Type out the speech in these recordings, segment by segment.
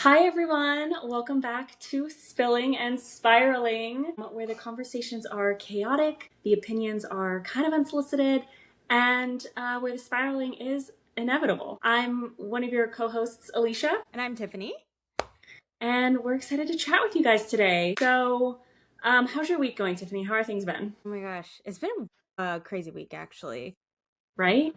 Hi, everyone. Welcome back to Spilling and Spiraling, where the conversations are chaotic, the opinions are kind of unsolicited, and where the spiraling is inevitable. I'm one of your co-hosts, Alicia. And I'm Tiffany. And we're excited to chat with you guys today. So, how's your week going, Tiffany? How are things been? Oh my gosh, it's been a crazy week actually. Right?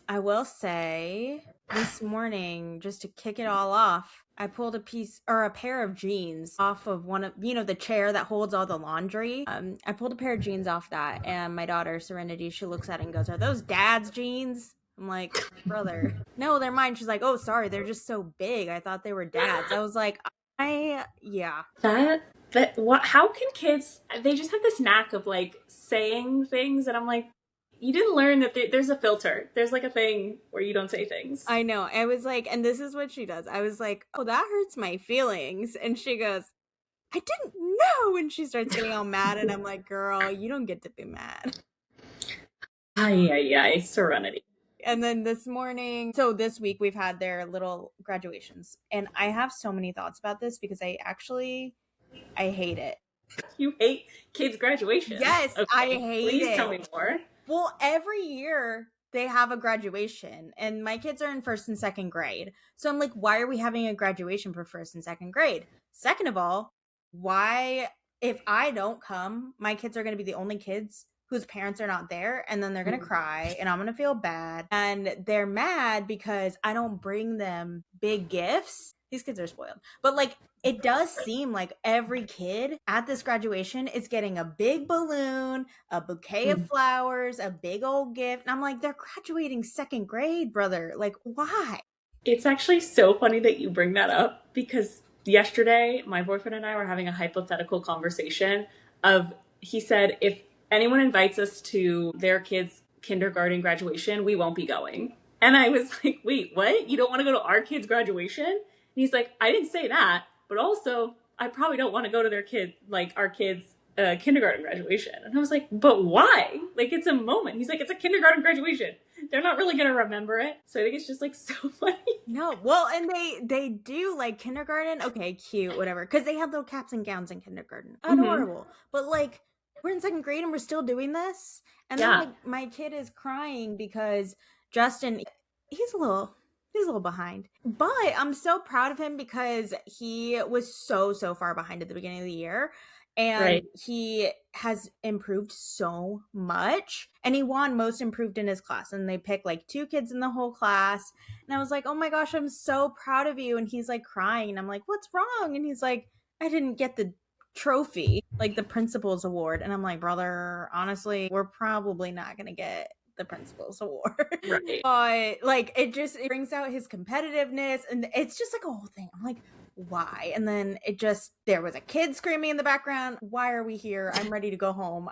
I will say this morning, just to kick it all off, I pulled a pair of jeans off of one of, the chair that holds all the laundry. I pulled a pair of jeans off that, and my daughter, Serenity, she looks at it and goes, "Are those dad's jeans?" I'm like, "Brother, no, they're mine." She's like, "Oh, sorry, they're just so big. I thought they were dad's." I was like, yeah. How can kids, they just have this knack of like saying things, and I'm like, you didn't learn that there's a filter. There's like a thing where you don't say things. I know. I was like, and this is what she does. I was like, "Oh, that hurts my feelings." And she goes, "I didn't know." And she starts getting all mad. And I'm like, "Girl, you don't get to be mad." Ay, Serenity. And then this week we've had their little graduations. And I have so many thoughts about this because I hate it. You hate kids' graduation? Yes, okay. I hate it. Please tell me more. Well, every year they have a graduation, and my kids are in first and second grade. So I'm like, why are we having a graduation for first and second grade? Second of all, why, if I don't come, my kids are going to be the only kids whose parents are not there, and then they're going to cry, and I'm going to feel bad. And they're mad because I don't bring them big gifts. These kids are spoiled. But like, it does seem like every kid at this graduation is getting a big balloon, a bouquet of flowers, a big old gift. And I'm like, they're graduating second grade, brother. Like, why? It's actually so funny that you bring that up because yesterday my boyfriend and I were having a hypothetical conversation of, he said, if anyone invites us to their kids' kindergarten graduation, we won't be going. And I was like, wait, what? You don't want to go to our kids' graduation? And he's like, I didn't say that, but also I probably don't want to go to our kids' kindergarten graduation. And I was like, but why? Like, it's a moment. He's like, it's a kindergarten graduation. They're not really going to remember it. So I think it's just like so funny. No, well, and they do like kindergarten. Okay, cute, whatever. Because they have little caps and gowns in kindergarten. Adorable. Mm-hmm. But like, we're in second grade and we're still doing this. And then like my kid is crying because Justin, he's a little behind, but I'm so proud of him because he was so far behind at the beginning of the year, and he has improved so much, and he won most improved in his class, and they picked like 2 kids in the whole class, and I was like, oh my gosh, I'm so proud of you. And he's like crying, and I'm like, what's wrong? And he's like, I didn't get the trophy, like the principal's award. And I'm like, brother, honestly, we're probably not gonna get the principal's award. Right. But like, it brings out his competitiveness, and it's just like a whole thing. I'm like, why? And then there was a kid screaming in the background. Why are we here? I'm ready to go home.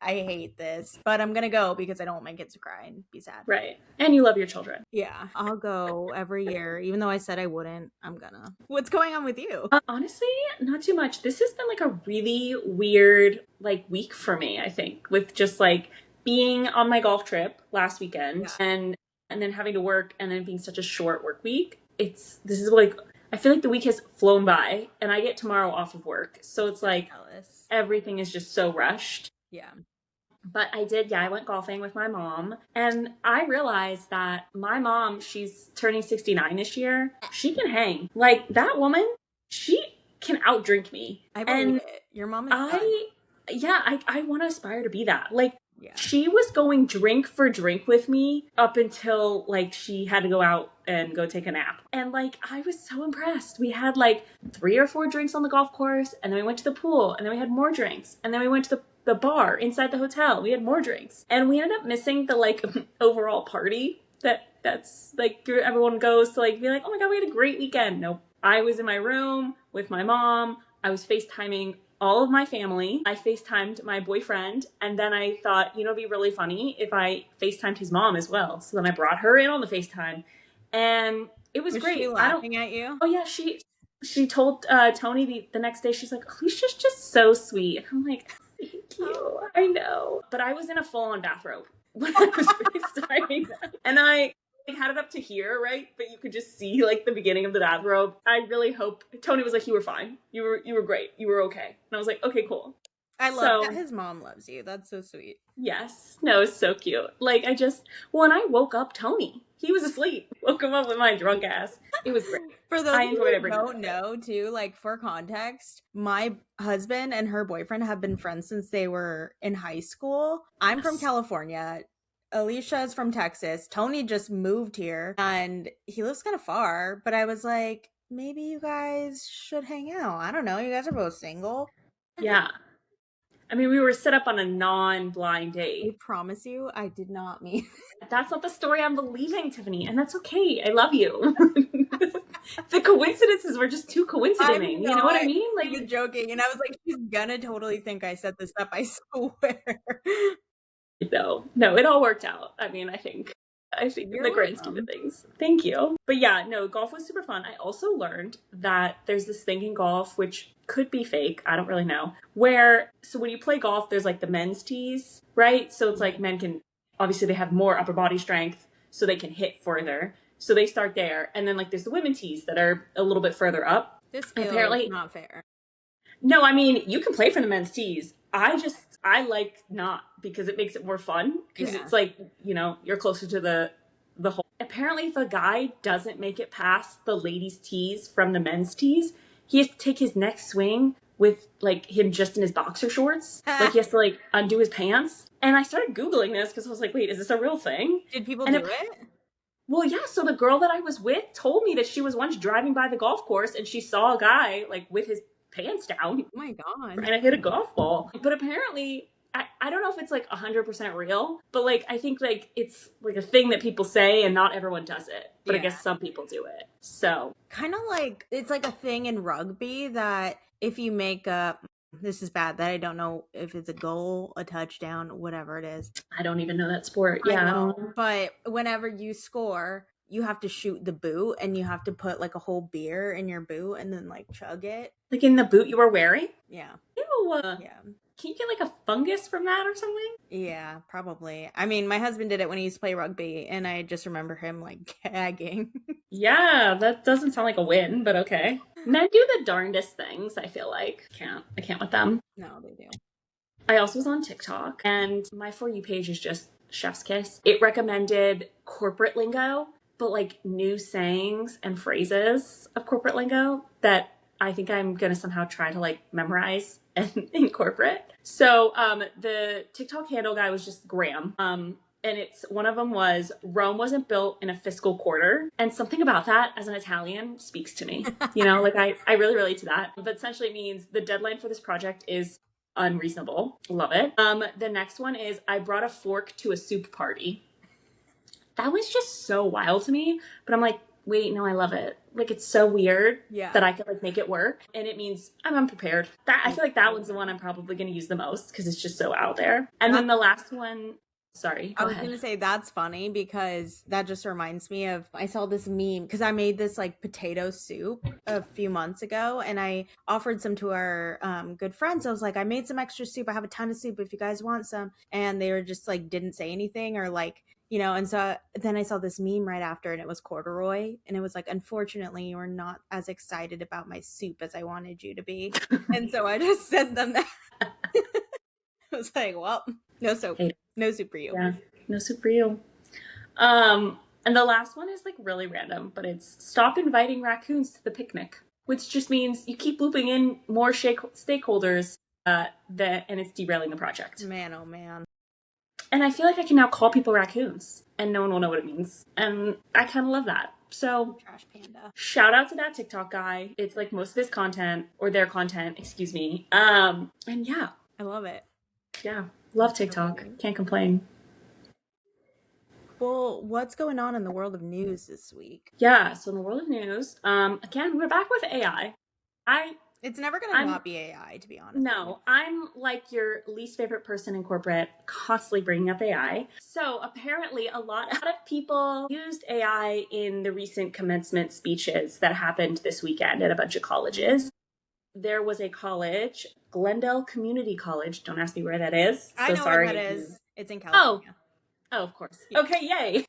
I hate this, but I'm gonna go because I don't want my kids to cry and be sad. Right. And you love your children. Yeah, I'll go every year, even though I said I wouldn't. I'm gonna. What's going on with you? Honestly, not too much. This has been like a really weird like week for me, I think, with just like being on my golf trip last weekend and then having to work and then being such a short work week. This is like, I feel like the week has flown by and I get tomorrow off of work. So it's like everything is just so rushed. Yeah. But I went golfing with my mom, and I realized that my mom, she's turning 69 this year. She can hang. Like, that woman, she can outdrink me. I believe it. Your mom is I want to aspire to be that. Like, she was going drink for drink with me up until, like, she had to go out and go take a nap. And, like, I was so impressed. We had, like, 3 or 4 drinks on the golf course, and then we went to the pool, and then we had more drinks, and then we went to the bar inside the hotel. We had more drinks. And we ended up missing the, like, overall party that's, like, everyone goes to, like, be like, oh my God, we had a great weekend. Nope. I was in my room with my mom. I was FaceTiming all of my family. I FaceTimed my boyfriend, and then I thought, it'd be really funny if I FaceTimed his mom as well. So then I brought her in on the FaceTime, and it was great. She laughing at you? Oh yeah, she told Tony the next day, she's like, Alicia's just so sweet. And I'm like, thank you. I know. But I was in a full-on bathrobe when I was FaceTiming them. And I They had it up to here, right? But you could just see like the beginning of the bathrobe. I really hope Tony was like, "You were fine. You were great. You were okay." And I was like, "Okay, cool." I love that his mom loves you. That's so sweet. Yes. No, it's so cute. Like when I woke up Tony, he was asleep. Woke him up with my drunk ass. It was great. For those who don't know, too, like for context, my husband and her boyfriend have been friends since they were in high school. I'm from California. Alicia is from Texas. Tony just moved here and he lives kind of far, but I was like, maybe you guys should hang out. I don't know. You guys are both single. Yeah. I mean, we were set up on a non-blind date. I promise you, I did not mean. That's not the story I'm believing, Tiffany, and that's okay. I love you. The coincidences were just too coinciding. You know what I mean? Like, you're joking, and I was like, she's gonna totally think I set this up. I swear. No, it all worked out. I mean, I think in the grand scheme of things. Thank you. But yeah, no, golf was super fun. I also learned that there's this thing in golf, which could be fake, I don't really know, so when you play golf, there's like the men's tees, right? So it's like men can, obviously they have more upper body strength, so they can hit further. So they start there. And then like there's the women tees that are a little bit further up. This apparently not fair. No, I mean, you can play for the men's tees. I like not, because it makes it more fun, because it's like, you're closer to the hole. Apparently if a guy doesn't make it past the ladies' tees from the men's tees, he has to take his next swing with like him just in his boxer shorts. Like he has to like undo his pants. And I started Googling this because I was like, wait, is this a real thing? Did people do it? Well, yeah. So the girl that I was with told me that she was once driving by the golf course and she saw a guy like with his pants down. Oh my God. And I hit a golf ball. But apparently, I don't know if it's like 100% real, but like I think like it's like a thing that people say and not everyone does it. But I guess some people do it. So kind of like it's like a thing in rugby that if you make this is bad, that I don't know if it's a goal, a touchdown, whatever it is. I don't even know that sport. Yeah. I know. But whenever you score, you have to shoot the boot and you have to put like a whole beer in your boot and then like chug it. Like in the boot you were wearing? Yeah. Ew. Yeah. Can you get like a fungus from that or something? Yeah, probably. I mean, my husband did it when he used to play rugby and I just remember him like gagging. Yeah, that doesn't sound like a win, but okay. Men do the darndest things, I feel like. I can't with them. No, they do. I also was on TikTok and my For You page is just chef's kiss. It recommended corporate lingo, but like new sayings and phrases of corporate lingo that I think I'm going to somehow try to like memorize and incorporate. So the TikTok handle guy was just Graham. And one of them was, Rome wasn't built in a fiscal quarter. And something about that as an Italian speaks to me. Like I really relate to that. But essentially means the deadline for this project is unreasonable. Love it. The next one is, I brought a fork to a soup party. That was just so wild to me. But I'm like, wait, no, I love it. Like, it's so weird that I could like make it work. And it means I'm unprepared. I feel like that one's the one I'm probably going to use the most because it's just so out there. And then the last one, sorry. I was going to say that's funny because that just reminds me of, I saw this meme because I made this like potato soup a few months ago and I offered some to our good friends. I was like, I made some extra soup. I have a ton of soup if you guys want some. And they were just like, didn't say anything or like, and so then I saw this meme right after and it was corduroy and it was like, unfortunately, you were not as excited about my soup as I wanted you to be. And so I just sent them that. I was like, well, no soup. No soup for you. Yeah, no soup for you. And the last one is like really random, but it's, stop inviting raccoons to the picnic, which just means you keep looping in more stakeholders and it's derailing the project. Man, oh man. And I feel like I can now call people raccoons and no one will know what it means. And I kind of love that. So trash panda. Shout out to that TikTok guy. It's like most of his content, or their content, excuse me. And yeah. I love it. Yeah. Love TikTok. Can't complain. Well, what's going on in the world of news this week? Yeah. So in the world of news, again, we're back with AI. It's never going to not be AI, to be honest. No, I'm like your least favorite person in corporate, constantly bringing up AI. So apparently a lot of people used AI in the recent commencement speeches that happened this weekend at a bunch of colleges. There was a college, Glendale Community College. Don't ask me where that is. I know where that is. It's in California. Oh, of course. Yeah. Okay, yay.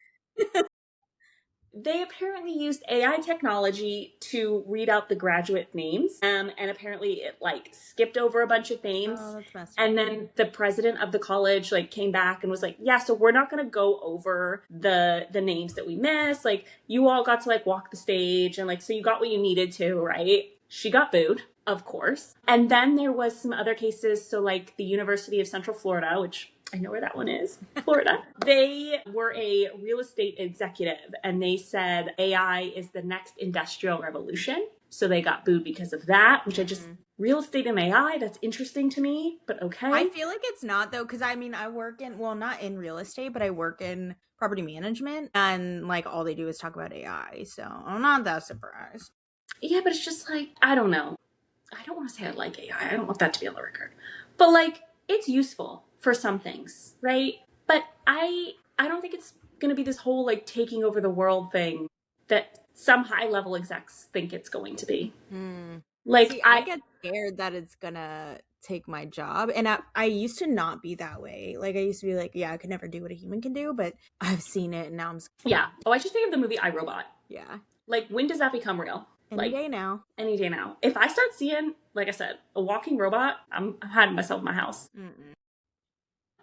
they apparently used AI technology to read out the graduate names. And apparently it like skipped over a bunch of names. Oh, that's messed up. And then the president of the college like came back and was like, yeah, so we're not going to go over the names that we missed. Like you all got to like walk the stage and like, so you got what you needed to, right? She got booed, of course. And then there was some other cases. So like the University of Central Florida, which I know where that one is, Florida. They were a real estate executive and they said AI is the next industrial revolution. So they got booed because of that, which I just, real estate and AI, that's interesting to me, but okay. I feel like it's not though, because I mean, I work in, well, not in real estate, but I work in property management and like all they do is talk about AI. So I'm not that surprised. Yeah, but it's just like, I don't know. I don't want to say I like AI. I don't want that to be on the record. But like, it's useful for some things, right? But I don't think it's going to be this whole like taking over the world thing that some high level execs think it's going to be. Like see, I get scared that it's gonna take my job, and I used to not be that way. Like I used to be like, yeah, I could never do what a human can do, but I've seen it and now I'm scared. Yeah. Oh, I just think of the movie iRobot. Yeah. Like when does that become real? Any day now. Any day now. If I start seeing, like I said, a walking robot, I'm hiding myself in my house.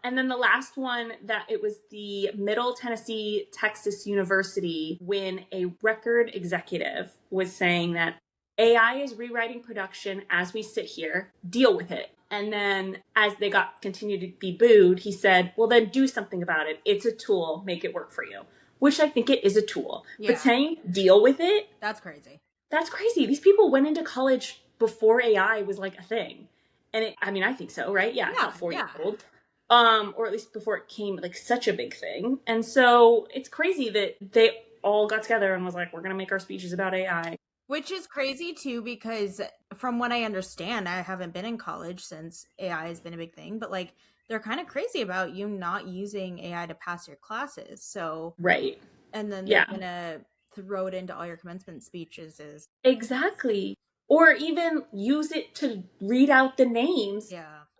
And then the last one, that it was the Middle Tennessee Texas University, when a record executive was saying that AI is rewriting production as we sit here, deal with it. And then as they continued to be booed, he said, well, then do something about it. It's a tool, make it work for you. Which I think it is a tool. Yeah. But saying deal with it, that's crazy. That's crazy. These people went into college before AI was like a thing. And I think so, right? Yeah, it's not 4 years old. Or at least before it came like such a big thing. And so it's crazy that they all got together and was like, we're going to make our speeches about AI. Which is crazy too, because from what I understand, I haven't been in college since AI has been a big thing, but like they're kind of crazy about you not using AI to pass your classes. So, right. And then they're going to throw it into all your commencement speeches. Exactly. Or even use it to read out the names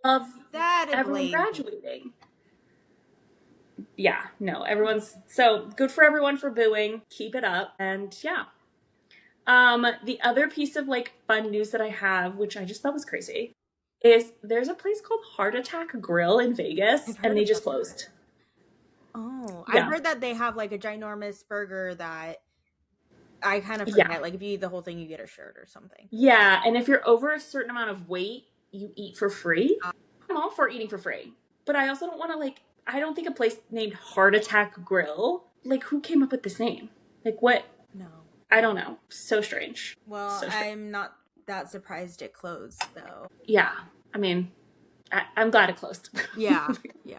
of everyone graduating. Yeah, no, so good for everyone for booing. Keep it up. And yeah. The other piece of like fun news that I have, which I just thought was crazy, is there's a place called Heart Attack Grill in Vegas and they just closed. Oh, I've heard that they have like a ginormous burger that I kind of forget. Like if you eat the whole thing, you get a shirt or something. Yeah, and if you're over a certain amount of weight, you eat for free. I'm all for eating for free, but I also don't want to I don't think a place named Heart Attack Grill, like who came up with this name? Like what? No. I don't know. So strange. Well, so strange. I'm not that surprised it closed though. Yeah, I mean, I'm glad it closed. Yeah.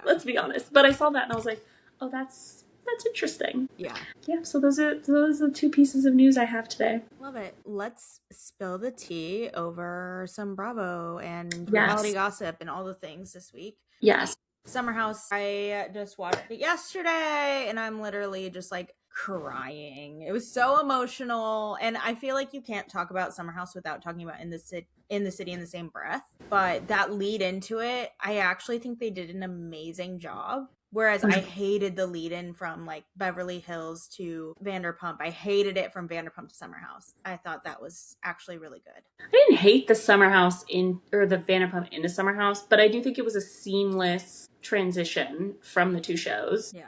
Let's be honest. But I saw that and I was like, oh, that's interesting. Yeah. So those are the two pieces of news I have today. Love it. Let's spill the tea over some Bravo and reality gossip and all the things this week. Yes. Summer House. I just watched it yesterday and I'm literally just like crying. It was so emotional, and I feel like you can't talk about Summer House without talking about in the city in the same breath. But that lead into it, I actually think they did an amazing job. Whereas I hated the lead in from like Beverly Hills to Vanderpump. I hated it from Vanderpump to Summer House. I thought that was actually really good. I didn't hate the Summer House or the Vanderpump into Summer House, but I do think it was a seamless transition from the two shows. Yeah.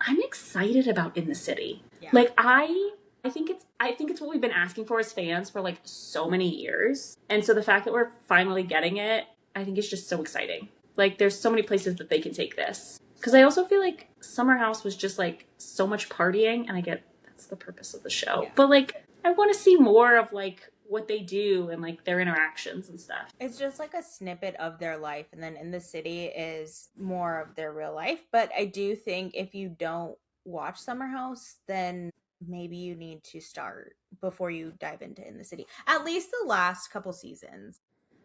I'm excited about In the City. Yeah. Like I think it's what we've been asking for as fans for like so many years. And so the fact that we're finally getting it, I think is just so exciting. Like there's so many places that they can take this. Because I also feel like Summer House was just like so much partying, and I get that's the purpose of the show. Yeah. But like I want to see more of like what they do and like their interactions and stuff. It's just like a snippet of their life, and then In the City is more of their real life. But I do think if you don't watch Summer House, then maybe you need to start before you dive into In the City. At least the last couple seasons.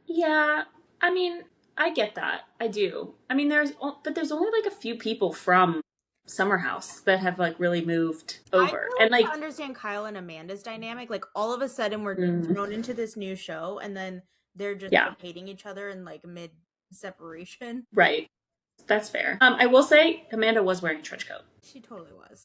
Yeah, I mean, I get that. I do. I mean, there's only like a few people from Summer House that have like really moved over. And like understand Kyle and Amanda's dynamic. Like all of a sudden we're thrown into this new show, and then they're just like, hating each other in like mid separation. Right. That's fair. I will say Amanda was wearing a trench coat. She totally was.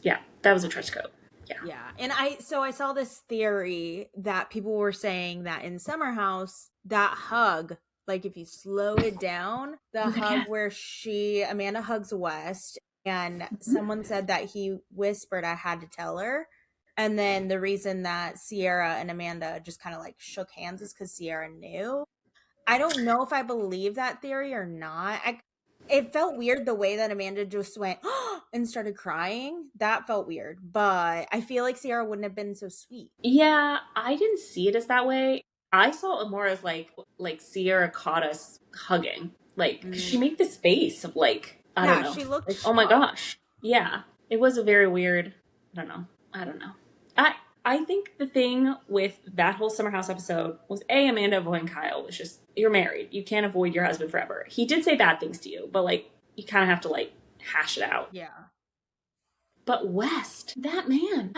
Yeah, that was a trench coat. Yeah. Yeah. And I saw this theory that people were saying that in Summer House, that hug, like if you slow it down, the hug where Amanda hugs West, and someone said that he whispered, "I had to tell her." And then the reason that Sierra and Amanda just kind of like shook hands is because Sierra knew. I don't know if I believe that theory or not. It felt weird the way that Amanda just went and started crying. That felt weird, but I feel like Sierra wouldn't have been so sweet. Yeah, I didn't see it as that way. I saw it more as like Sierra caught us hugging. Like, 'cause she made this face of like, I don't know. She looked like, oh my gosh. Yeah. It was a very weird, I don't know. I think the thing with that whole Summer House episode was Amanda avoiding Kyle was just, you're married. You can't avoid your husband forever. He did say bad things to you, but like, you kind of have to like hash it out. Yeah. But West, that man,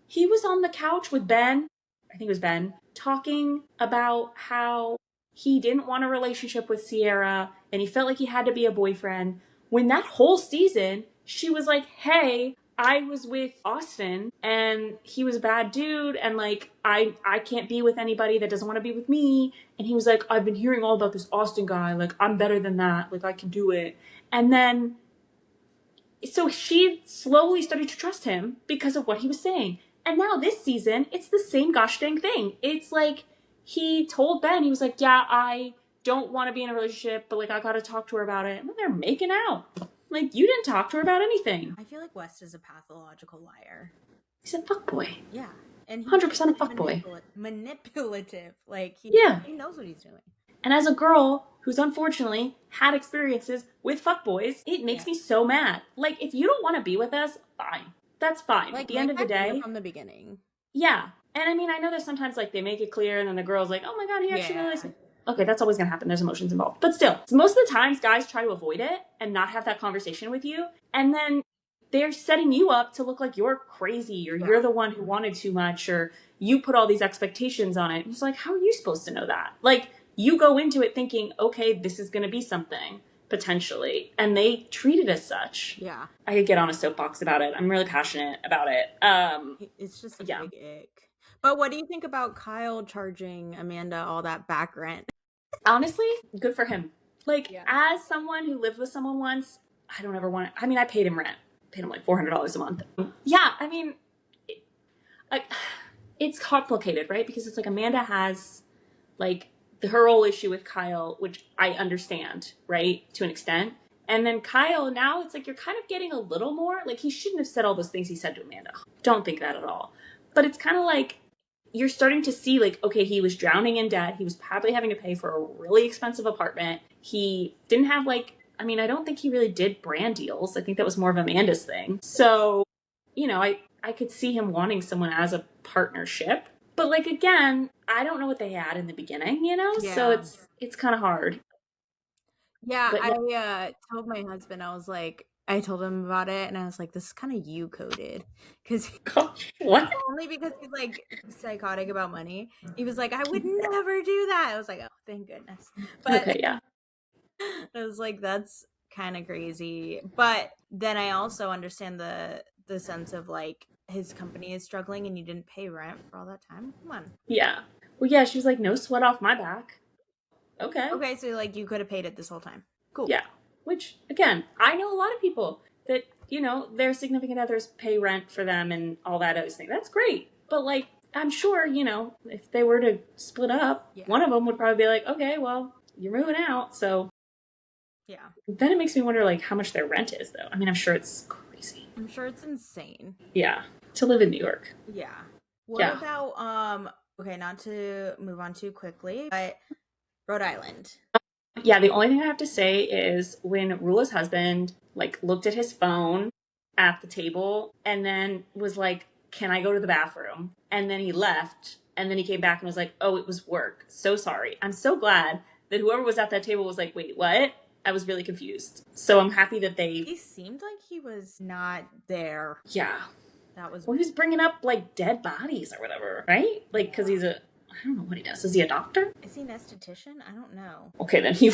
he was on the couch with Ben, I think it was Ben, talking about how he didn't want a relationship with Sierra and he felt like he had to be a boyfriend. When that whole season, she was like, hey, I was with Austin and he was a bad dude and like I can't be with anybody that doesn't want to be with me. And he was like, I've been hearing all about this Austin guy, like I'm better than that, like I can do it. And then so she slowly started to trust him because of what he was saying. And now this season, it's the same gosh dang thing. It's like he told Ben, he was like, yeah, I don't want to be in a relationship, but like I gotta talk to her about it. And then they're making out. Like, you didn't talk to her about anything. I feel like West is a pathological liar. He's a fuckboy. Yeah. And 100% a fuckboy. Manipulative. Like, he knows what he's doing. And as a girl who's unfortunately had experiences with fuckboys, it makes me so mad. Like, if you don't want to be with us, fine. That's fine. Like, at the end of the day. From the beginning. Yeah. And I mean, I know that sometimes, like, they make it clear and then the girl's like, oh my God, he actually really likes me. Okay, that's always going to happen. There's emotions involved. But still, most of the times, guys try to avoid it and not have that conversation with you. And then they're setting you up to look like you're crazy or you're the one who wanted too much or you put all these expectations on it. And it's like, how are you supposed to know that? Like, you go into it thinking, okay, this is going to be something, potentially. And they treat it as such. Yeah. I could get on a soapbox about it. I'm really passionate about it. It's just a big ick. But what do you think about Kyle charging Amanda all that back rent? Honestly, good for him. Like, as someone who lived with someone once, I don't ever want to, I mean, I paid him rent. I paid him like $400 a month. Yeah, I mean, it's complicated, right? Because it's like Amanda has, like, her whole issue with Kyle, which I understand, right? To an extent. And then Kyle, now it's like you're kind of getting a little more, like, he shouldn't have said all those things he said to Amanda. Don't think that at all. But it's kind of like, you're starting to see, like, okay, he was drowning in debt. He was probably having to pay for a really expensive apartment. He didn't have, like, I mean, I don't think he really did brand deals. I think that was more of Amanda's thing. So, you know, I could see him wanting someone as a partnership. But, like, again, I don't know what they had in the beginning, you know? Yeah. So it's kind of hard. Yeah, but, I told my husband, I told him about it, and I was like, this is kind of you coded. Because what? Only because he's, like, psychotic about money. He was like, I would never do that. I was like, oh, thank goodness. But okay, yeah. I was like, that's kind of crazy. But then I also understand the sense of, like, his company is struggling and you didn't pay rent for all that time. Come on. Yeah. Well, yeah, she was like, no sweat off my back. Okay. Okay, so, like, you could have paid it this whole time. Cool. Yeah. Which, again, I know a lot of people that, you know, their significant others pay rent for them and all that other thing. That's great. But, like, I'm sure, you know, if they were to split up, one of them would probably be like, okay, well, you're moving out, so. Yeah. Then it makes me wonder, like, how much their rent is, though. I mean, I'm sure it's crazy. I'm sure it's insane. Yeah. To live in New York. Yeah. What about, okay, not to move on too quickly, but Rhode Island. Yeah, the only thing I have to say is when Rula's husband, like, looked at his phone at the table and then was like, can I go to the bathroom? And then he left and then he came back and was like, oh, it was work. So sorry. I'm so glad that whoever was at that table was like, wait, what? I was really confused. So I'm happy that He seemed like he was not there. Yeah. That was... Well, he was bringing up, like, dead bodies or whatever, right? Like, because he's I don't know what he does. Is he a doctor? Is he an esthetician? I don't know. Okay, then he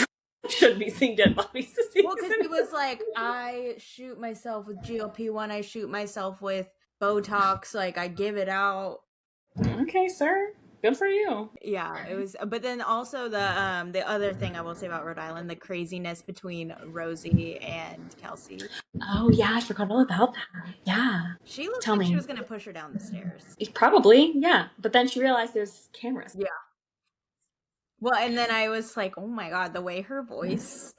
Shouldn't be seeing dead bodies this season. Well, because he was like, I shoot myself with GLP-1, I shoot myself with Botox, like I give it out. Okay, sir. Good for you. Yeah, it was. But then also the other thing I will say about Rhode Island, the craziness between Rosie and Kelsey. Oh yeah, I forgot all about that. Yeah. She looked Tell like me. she was going to push her down the stairs. Probably, yeah. But then she realized there's cameras. Yeah. Well, and then I was like, oh my God, the way her voice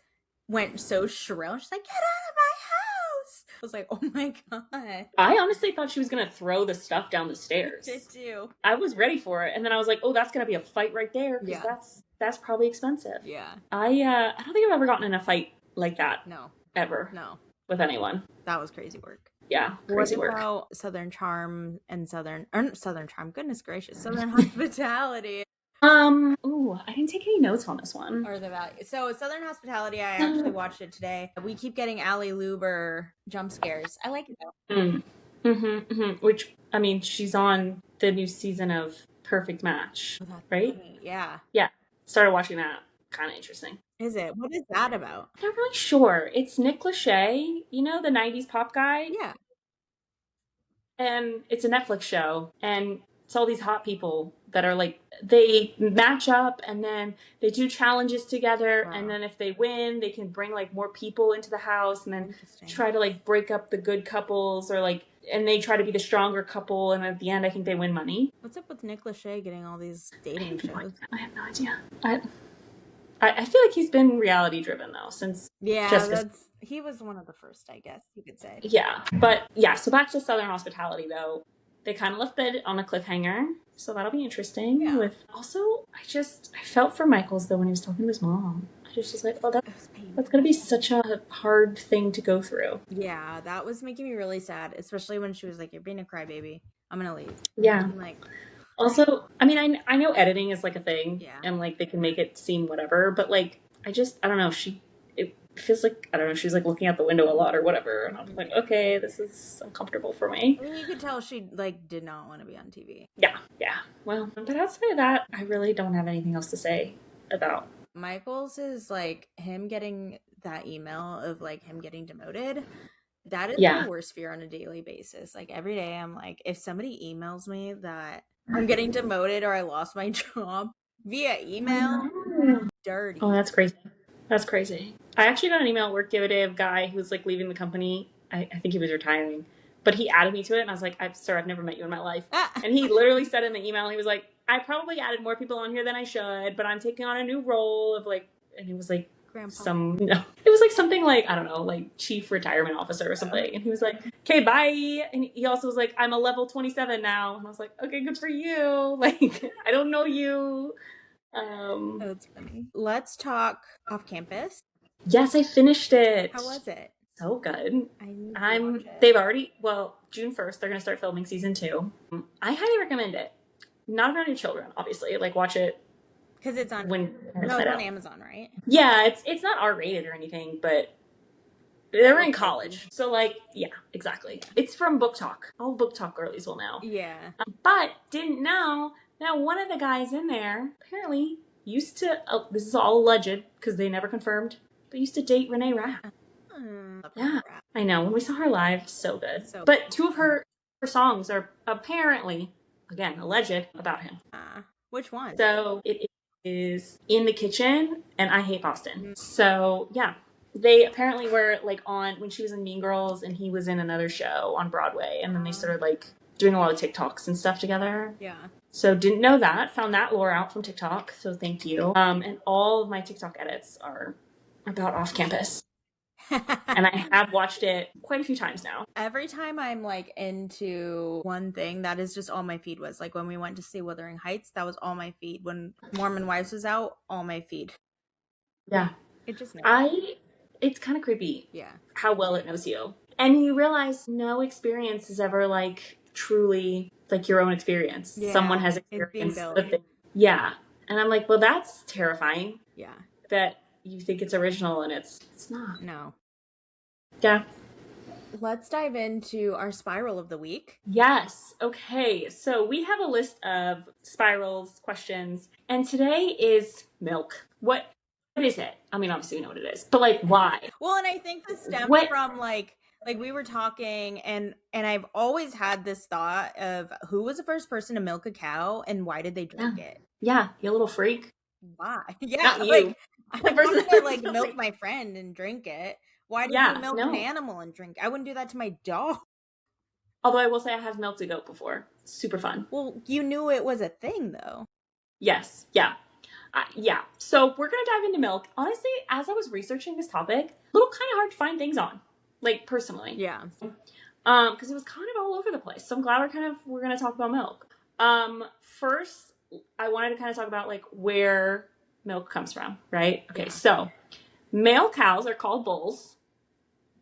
went so shrill. She's like, get out of my house. I was like, oh my God. I honestly thought she was going to throw the stuff down the stairs. I did too. I was ready for it. And then I was like, oh, that's going to be a fight right there. Because that's probably expensive. Yeah. I don't think I've ever gotten in a fight like that. No. Ever. No. With anyone. That was crazy work. Yeah, crazy work. What about Southern Charm and Southern Charm? Goodness gracious, Southern Hospitality. Ooh, I didn't take any notes on this one. Or the value. So Southern Hospitality, I actually watched it today. We keep getting Allie Luber jump scares. I like it though. Which, I mean, she's on the new season of Perfect Match, right? Funny. Yeah. Yeah. Started watching that. Kind of interesting. Is it? What is that about? I'm not really sure. It's Nick Lachey, you know, the 90s pop guy? Yeah. And it's a Netflix show. And it's all these hot people that are like, they match up and then they do challenges together. Wow. And then if they win, they can bring like more people into the house and then try to like break up the good couples or like, and they try to be the stronger couple. And at the end, I think they win money. What's up with Nick Lachey getting all these dating shows? I have no idea. I feel like he's been reality driven though since he was one of the first, I guess you could say. Yeah, but yeah. So back to Southern Hospitality though, they kind of left it on a cliffhanger, so that'll be interesting. Yeah. With also, I felt for Michaels though when he was talking to his mom. I just was like, oh, that's gonna be such a hard thing to go through. Yeah, that was making me really sad, especially when she was like, "You're being a crybaby. I'm gonna leave." Yeah, I'm like. Also, I mean, I know editing is like a thing, and like they can make it seem whatever, but like I don't know. It feels like I don't know. She's like looking out the window a lot or whatever, and I'm like, okay, this is uncomfortable for me. I mean, you could tell she like did not want to be on TV. Yeah. Well, but outside of that, I really don't have anything else to say about Michael's. Is like him getting that email of like him getting demoted. That is my worst fear on a daily basis. Like every day, I'm like, if somebody emails me that I'm getting demoted or I lost my job via email, dirty. Oh, that's crazy. That's crazy. I actually got an email at work the other day of a guy who was like leaving the company. I think he was retiring, but he added me to it, and I was like, "Sir, I've never met you in my life." And he literally said in the email, he was like, "I probably added more people on here than I should, but I'm taking on a new role of like," and he was like, it was like something like, I don't know, like chief retirement officer or something. And he was like, okay, bye. And he also was like, I'm a level 27 now. And I was like, okay, good for you. Like, I don't know you. That's funny. Let's talk Off Campus. Yes, I finished it. How was it? So good. They've already, June 1st, they're going to start filming season 2. I highly recommend it. Not around your children, obviously. Like, watch it. Because it's on it's on Amazon, right? Yeah, it's not R-rated or anything, but they're in college. So, like, yeah, exactly. It's from Book Talk. All Book Talk girlies will know. Yeah. But didn't know that one of the guys in there apparently used to, this is all alleged because they never confirmed, but used to date Renee Rapp. Yeah, I know. When we saw her live, so good. But 2 of her songs are apparently, again, alleged about him. Which one? So it is In the Kitchen and I Hate Boston. So yeah, they apparently were like on when she was in Mean Girls and he was in another show on Broadway, and then they started like doing a lot of TikToks and stuff together. Yeah. So didn't know that. Found that lore out from TikTok. So thank you. And all of my TikTok edits are about Off Campus. And I have watched it quite a few times now. Every time I'm like into one thing, that is just all my feed was. Like when we went to see Wuthering Heights, that was all my feed. When Mormon Wives was out, all my feed. Yeah. It just it's kind of creepy. Yeah. How well it knows you. And you realize no experience is ever like truly like your own experience. Yeah. Someone has experienced the thing. Yeah. And I'm like, well, that's terrifying. Yeah. That you think it's original and it's not. No. Yeah. Let's dive into our spiral of the week. Yes. Okay. So we have a list of spirals, questions, and today is milk. What What is it? I mean, obviously we know what it is, but like, why? Well, and I think this stems from like we were talking, and I've always had this thought of who was the first person to milk a cow and why did they drink it? Yeah, you little freak. Why? Yeah, not you. Like I'm not gonna like milk my friend and drink it. Why did you milk an animal and drink it? I wouldn't do that to my dog. Although I will say I have milked a goat before. Super fun. Well, you knew it was a thing though. Yes. Yeah. Yeah. So we're going to dive into milk. Honestly, as I was researching this topic, a little kind of hard to find things on, like personally. Yeah. Because it was kind of all over the place. So I'm glad we're going to talk about milk. First, I wanted to kind of talk about like where milk comes from, right? Okay. Yeah. So male cows are called bulls.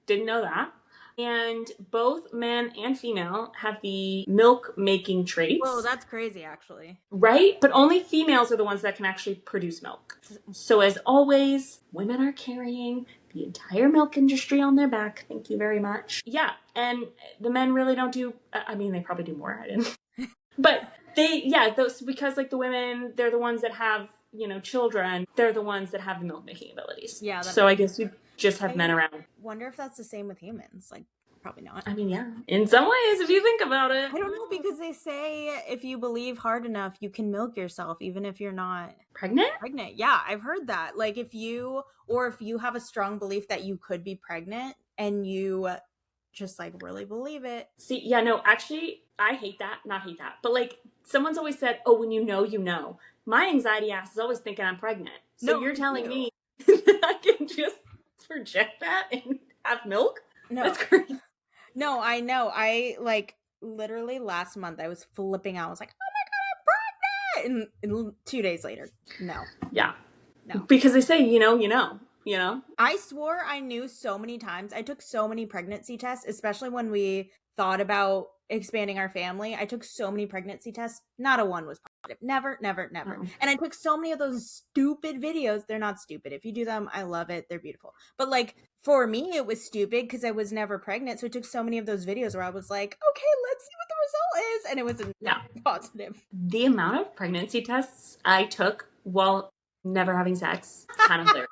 Didn't know that. And both man and female have the milk-making traits. Whoa, that's crazy, actually. Right? But only females are the ones that can actually produce milk. So as always, women are carrying the entire milk industry on their back. Thank you very much. Yeah, and the men really don't do... I mean, they probably do more. I didn't. But those because like the women, they're the ones that have, children. They're the ones that have the milk-making abilities. Yeah. So I guess we just have men around. Wonder if that's the same with humans. Like, probably not. I mean, yeah. In some ways, if you think about it. I don't know, because they say if you believe hard enough, you can milk yourself even if you're not pregnant. Yeah, I've heard that. Like if you have a strong belief that you could be pregnant and you just like really believe it. See, yeah, no, actually, I hate that. Not hate that. But like someone's always said, oh, when you know. My anxiety ass is always thinking I'm pregnant. So you're telling me that I can just project that and have milk? No. That's crazy. No, I know. I like literally last month I was flipping out. I was like, oh my God, I'm pregnant. And 2 days later, no. Yeah. No. Because they say, you know. I swore I knew so many times. I took so many pregnancy tests, especially when we thought about expanding our family. I took so many pregnancy tests. Not a one was positive. Never. Oh. And I took so many of those stupid videos. They're not stupid. If you do them, I love it. They're beautiful. But like for me, it was stupid because I was never pregnant. So I took so many of those videos where I was like, okay, let's see what the result is. And it was positive. The amount of pregnancy tests I took while never having sex, kind of there.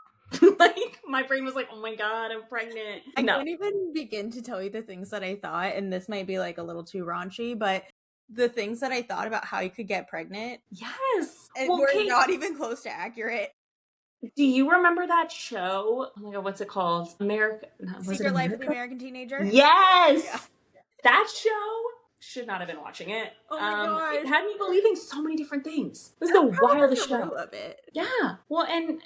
Like my brain was like, oh my God, I'm pregnant. I can't even begin to tell you the things that I thought, and this might be like a little too raunchy, but the things that I thought about how you could get pregnant, yes, were not even close to accurate. Do you remember that show? Oh my God, what's it called? Secret Life of the American Teenager? Yes! Yeah. That show, should not have been watching it. Oh my God. It had me believing so many different things. It was the wildest show. Of it. Yeah. Well, and,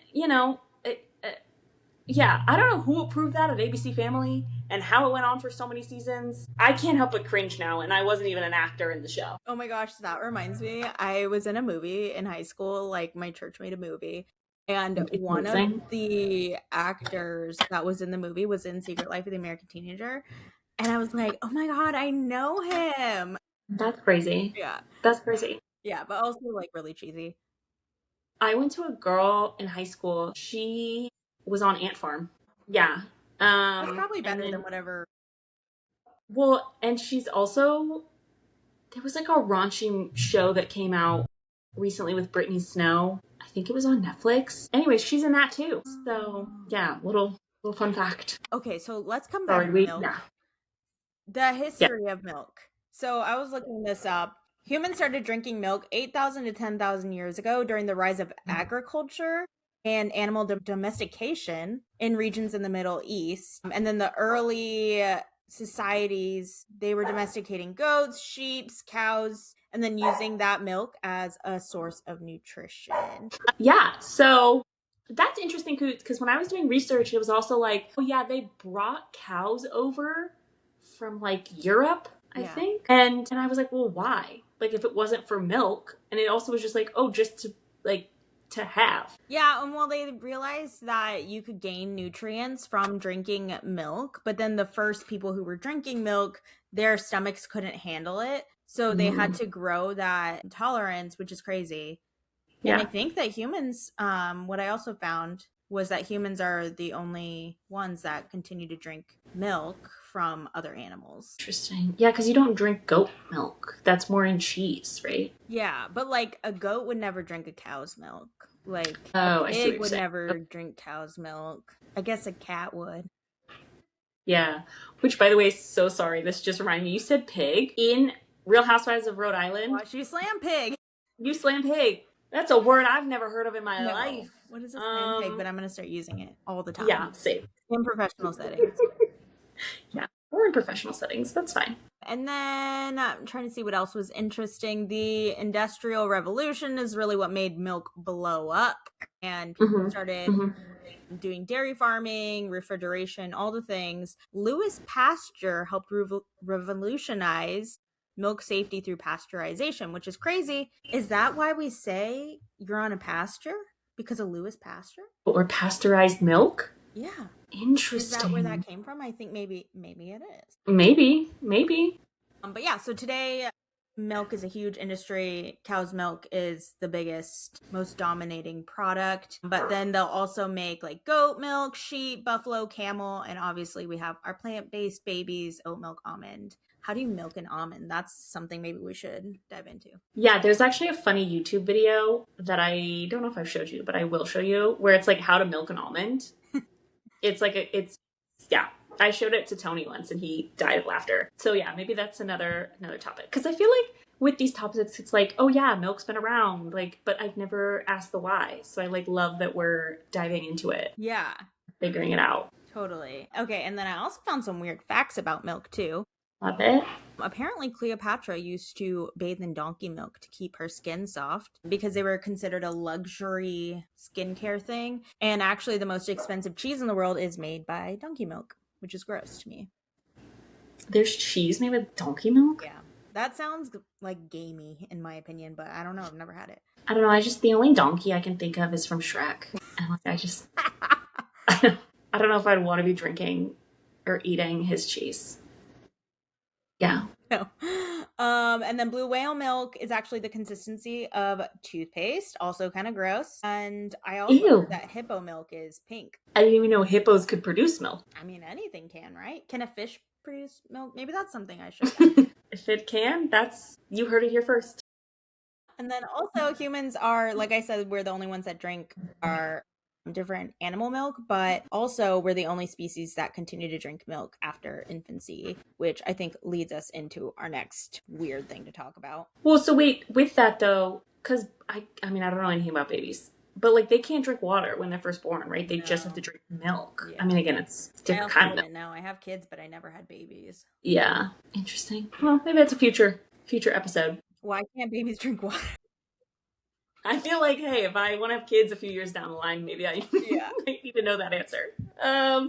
yeah, I don't know who approved that at ABC Family and how it went on for so many seasons. I can't help but cringe now, and I wasn't even an actor in the show. Oh my gosh, that reminds me. I was in a movie in high school, like my church made a movie, and one of the actors that was in the movie was in Secret Life of the American Teenager, and I was like, oh my God, I know him. That's crazy. Yeah. That's crazy. Yeah, but also like really cheesy. I went to a girl in high school. She was on Ant Farm. Yeah. That's probably better than whatever. Well, and she's also, there was like a raunchy show that came out recently with Brittany Snow. I think it was on Netflix. Anyways, she's in that too. So yeah, little fun fact. Okay, so let's come back to milk. Yeah. The history of milk. So I was looking this up. Humans started drinking milk 8,000 to 10,000 years ago during the rise of agriculture and animal domestication in regions in the Middle East. And then the early societies, they were domesticating goats, sheep, cows, and then using that milk as a source of nutrition. Yeah, so that's interesting because when I was doing research, it was also like, oh yeah, they brought cows over from like Europe, I think. And I was like, well, why? Like if it wasn't for milk, and it also was just like, oh, just to like to have. Yeah, and well, they realized that you could gain nutrients from drinking milk, but then the first people who were drinking milk, their stomachs couldn't handle it. So they had to grow that tolerance, which is crazy. Yeah. And I think that humans, what I also found was that humans are the only ones that continue to drink milk from other animals. Interesting. Yeah, because you don't drink goat milk. That's more in cheese, right? Yeah, but like a goat would never drink a cow's milk. Like, a pig would never drink cow's milk. I guess a cat would. Yeah. Which, by the way, so sorry. This just reminded me. You said pig in Real Housewives of Rhode Island. Watch you slam pig. You slam pig. That's a word I've never heard of in my life. What is a slam pig? But I'm going to start using it all the time. Yeah, same. In professional settings. Yeah, or in professional settings. That's fine. And then I'm trying to see what else was interesting. The Industrial Revolution is really what made milk blow up. And people started doing dairy farming, refrigeration, all the things. Louis Pasteur helped revolutionize milk safety through pasteurization, which is crazy. Is that why we say you're on a pasture? Because of Louis Pasteur? Or pasteurized milk? Yeah. Interesting. Is that where that came from? I think maybe it is. Maybe. But yeah, so today milk is a huge industry. Cow's milk is the biggest, most dominating product. But then they'll also make like goat milk, sheep, buffalo, camel, and obviously we have our plant-based babies, oat milk, almond. How do you milk an almond? That's something maybe we should dive into. Yeah, there's actually a funny YouTube video that I don't know if I've showed you, but I will show you, where it's like how to milk an almond. Yeah. I showed it to Tony once and he died of laughter. So yeah, maybe that's another topic. Because I feel like with these topics, it's like, oh yeah, milk's been around, like, but I've never asked the why. So I like love that we're diving into it. Yeah. Figuring it out. Totally. Okay, and then I also found some weird facts about milk too. Love it. Apparently, Cleopatra used to bathe in donkey milk to keep her skin soft because they were considered a luxury skincare thing. And actually, the most expensive cheese in the world is made by donkey milk, which is gross to me. There's cheese made with donkey milk? Yeah. That sounds like gamey in my opinion, but I don't know. I've never had it. I don't know. The only donkey I can think of is from Shrek. And I don't know if I'd want to be drinking or eating his cheese. Yeah. No. And then blue whale milk is actually the consistency of toothpaste, also kind of gross. And I also heard that hippo milk is pink. I didn't even know hippos could produce milk. I mean, anything can, right? Can a fish produce milk? Maybe that's something I should. If it can, you heard it here first. And then also humans are, like I said, we're the only ones that drink our different animal milk, but also we're the only species that continue to drink milk after infancy, which I think leads us into our next weird thing to talk about. Well, so wait, with that though, because I mean, I don't know anything about babies, but like they can't drink water when they're first born, right? They just have to drink milk. Yeah. I mean, again, it's different kind of milk. Now I have kids, but I never had babies. Yeah, interesting. Well, maybe that's a future episode. Why can't babies drink water? I feel like, hey, if I want to have kids a few years down the line, maybe I need to know that answer. Yeah,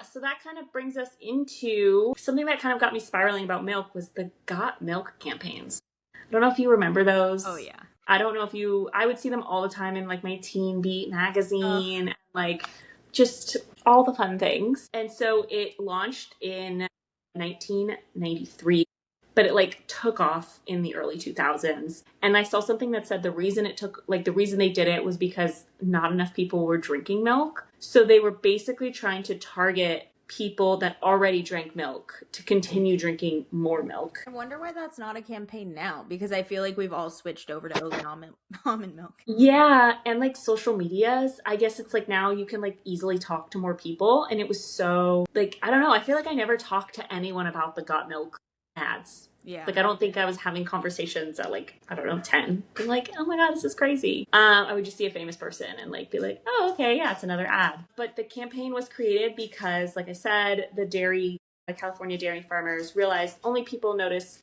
so that kind of brings us into something that kind of got me spiraling about milk was the Got Milk campaigns. I don't know if you remember those. Oh, yeah. I don't know if I would see them all the time in like my Teen Beat magazine, like just all the fun things. And so it launched in 1993. But it like took off in the early 2000s. And I saw something that said the reason they did it was because not enough people were drinking milk. So they were basically trying to target people that already drank milk to continue drinking more milk. I wonder why that's not a campaign now, because I feel like we've all switched over to oat almond milk. Yeah, and like social medias, I guess it's like now you can like easily talk to more people. And it was so like, I don't know, I feel like I never talked to anyone about the Got Milk ads. Yeah. Like, I don't think I was having conversations at like, I don't know, 10. Being like, oh my God, this is crazy. I would just see a famous person and like be like, oh, okay, yeah, it's another ad. But the campaign was created because, like I said, the California dairy farmers realized only people noticed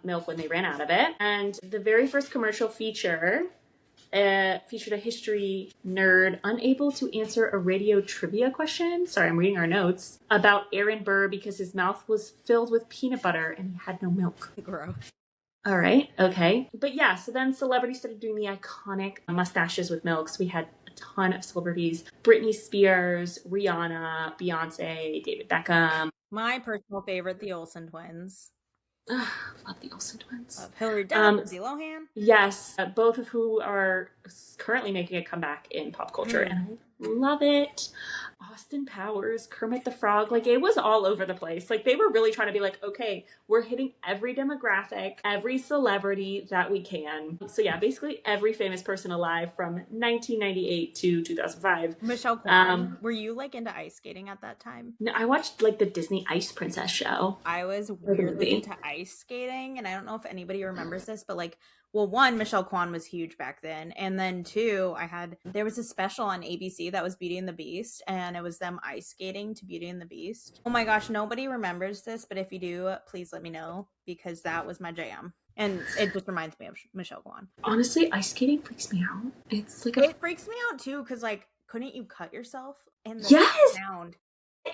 milk when they ran out of it. And the very first commercial featured a history nerd unable to answer a radio trivia question. Sorry, I'm reading our notes. About Aaron Burr because his mouth was filled with peanut butter and he had no milk. Gross. All right. Okay. But yeah, so then celebrities started doing the iconic mustaches with milks. We had a ton of celebrities. Britney Spears, Rihanna, Beyonce, David Beckham. My personal favorite, the Olsen twins. Love the Olsen twins. Hilary Duff, Lindsay Lohan. Yes, both of who are is currently making a comeback in pop culture, and I love it. Austin Powers, Kermit the Frog, like it was all over the place. Like they were really trying to be like, okay, we're hitting every demographic, every celebrity that we can. So yeah, basically every famous person alive from 1998 to 2005. Michelle Kwan. Were you like into ice skating at that time? No, I watched like the Disney Ice Princess show. I was weirdly into ice skating, and I don't know if anybody remembers this, but like, well, one, Michelle Kwan was huge back then, and then two, there was a special on ABC that was Beauty and the Beast, and it was them ice skating to Beauty and the Beast. Oh my gosh, nobody remembers this, but if you do, please let me know, because that was my jam. And it just reminds me of Michelle Kwan. Honestly, ice skating freaks me out. It's like it freaks me out too, because like, couldn't you cut yourself in the yes! sound?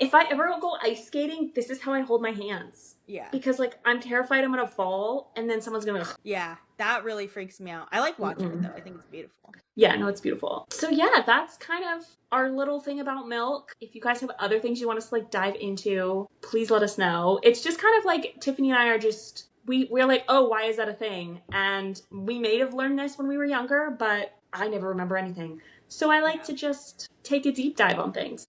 If I ever go ice skating, this is how I hold my hands. Yeah. Because, like, I'm terrified I'm going to fall, and then someone's going to... Yeah, that really freaks me out. I like watching it, though. I think it's beautiful. Yeah, no, it's beautiful. So, yeah, that's kind of our little thing about milk. If you guys have other things you want us to, like, dive into, please let us know. It's just kind of like Tiffany and I are just... We're like, oh, why is that a thing? And we may have learned this when we were younger, but I never remember anything. So I like to just take a deep dive on things.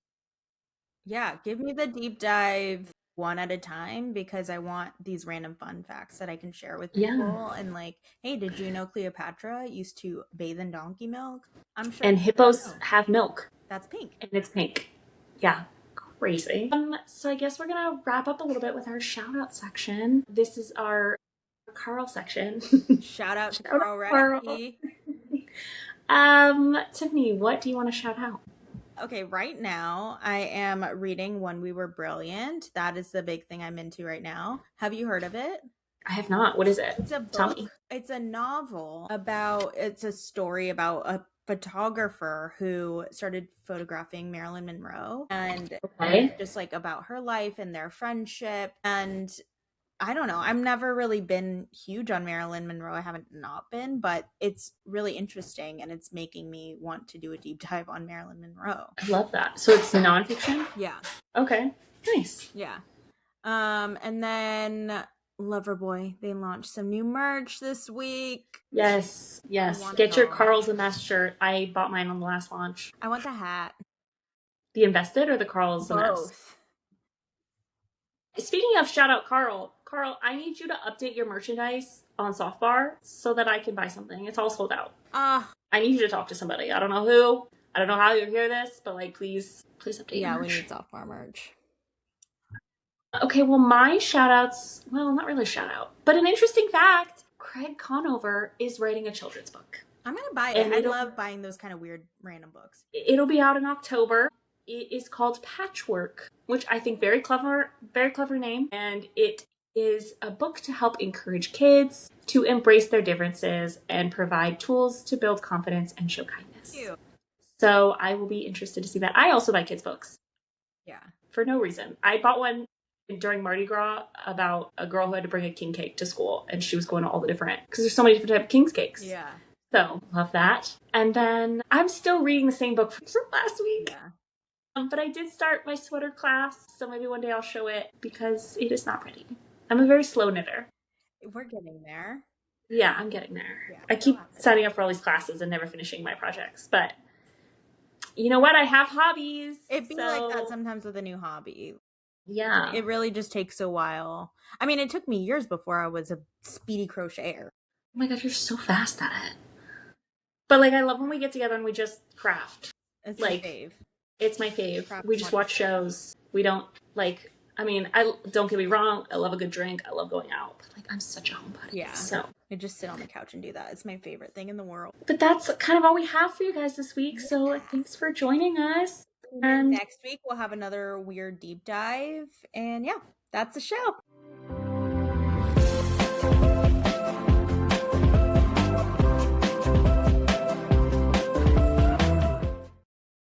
Yeah, give me the deep dive one at a time, because I want these random fun facts that I can share with people. Yeah. And like, hey, did you know Cleopatra used to bathe in donkey milk? I'm sure. And hippos have milk. That's pink. And it's pink. Yeah. Crazy. So I guess we're going to wrap up a little bit with our shout out section. This is our Carl section. Shout out to Carl Radke. Tiffany, what do you want to shout out? Okay, right now I am reading When We Were Brilliant. That is the big thing I'm into right now. Have you heard of it? I have not. What is it? It's a book. Tell me. It's a novel it's a story about a photographer who started photographing Marilyn Monroe, and just like about her life and their friendship. And I don't know. I've never really been huge on Marilyn Monroe. I haven't not been, but it's really interesting, and it's making me want to do a deep dive on Marilyn Monroe. I love that. So it's nonfiction? Yeah. Okay. Nice. Yeah. And then Loverboy, they launched some new merch this week. Yes. Get your Carl's a Mess shirt. I bought mine on the last launch. I want the hat. The Invested or the Carl's a Mess? Both. Speaking of shout out Carl, I need you to update your merchandise on Softbar so that I can buy something. It's all sold out. I need you to talk to somebody. I don't know who. I don't know how you hear this, but like, please update. Yeah, we need Softbar merch. Okay, well, my shout outs, well, not really a shout out, but an interesting fact, Craig Conover is writing a children's book. I'm going to buy it. I love buying those kind of weird random books. It'll be out in October. It is called Patchwork, which I think very clever name. And it is a book to help encourage kids to embrace their differences and provide tools to build confidence and show kindness. Cute. So I will be interested to see that. I also buy kids' books. Yeah. For no reason. I bought one during Mardi Gras about a girl who had to bring a king cake to school, and she was going to all the different, because there's so many different types of king's cakes. Yeah. So love that. And then I'm still reading the same book from last week. Yeah. But I did start my sweater class, so maybe one day I'll show it, because it is not ready. I'm a very slow knitter. We're getting there. Yeah, I'm getting there. Yeah, I keep signing up for all these classes and never finishing my projects. But you know what? I have hobbies. It'd be like that sometimes with a new hobby. Yeah. It really just takes a while. I mean, it took me years before I was a speedy crocheter. Oh my God, you're so fast at it. But like, I love when we get together and we just craft. It's like, my fave. It's my fave. We just watch shows. We don't like, I mean, don't get me wrong. I love a good drink. I love going out. But like, I'm such a homebody. Yeah. So I just sit on the couch and do that. It's my favorite thing in the world. But that's kind of all we have for you guys this week. So thanks for joining us. And next week we'll have another weird deep dive. And yeah, that's the show.